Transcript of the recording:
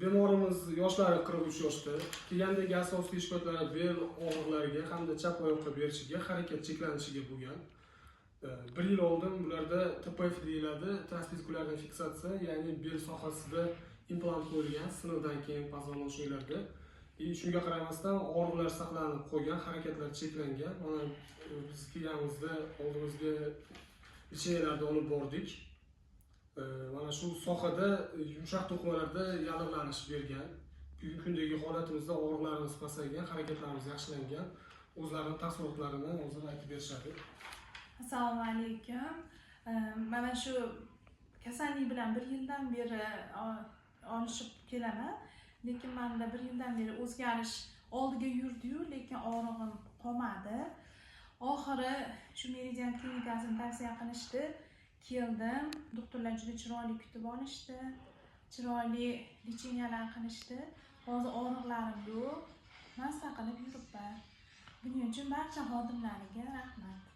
bemorimiz yoshlari 43 yoshda. Kelgandagi asosiy shikoyatlari bel og'riqlariga hamda chap oyoqqa berishiga, harakat cheklanishiga bo'lgan. 1 yil oldin bularda TPF deyiladi, transvestikulyarniy fiksatsiya, ya'ni bel sohasida implant qo'yilgan, sinuvdan keyin pazonlashuvlarda. Shunga qaramasdan og'riqlar saqlanib qolgan, harakatlar cheklangan. Mana biz kelganimizda oldimizga licheylarga olib bordik. Mana shu sohada yumshoq to'qimalarda yallig'lanish bergan. Bugungi kundagi holatimizda og'riqlarimiz pasaygan, harakatlarimiz yaxshilangan. O'zlarining taassurotlarini hozir aytib berishadi. Assalomu alaykum. Mana shu kasallik bilan 1 yildan beri olishib kelaman. Lekin menda 1 yildan beri o'zgarish oldiga yurdi-yu, lekin og'rig'im qolmadi. Oxiri shu Meridian klinikasini tavsiya qilishdi. Keldim. Doktorlar juda chiroyli kutib olishdi. Chiroyli lecheniyalar qilishdi. Hozir og'riqlarim yo'q. Maza qilib yuribman. Buning uchun barcha xodimlarga rahmat.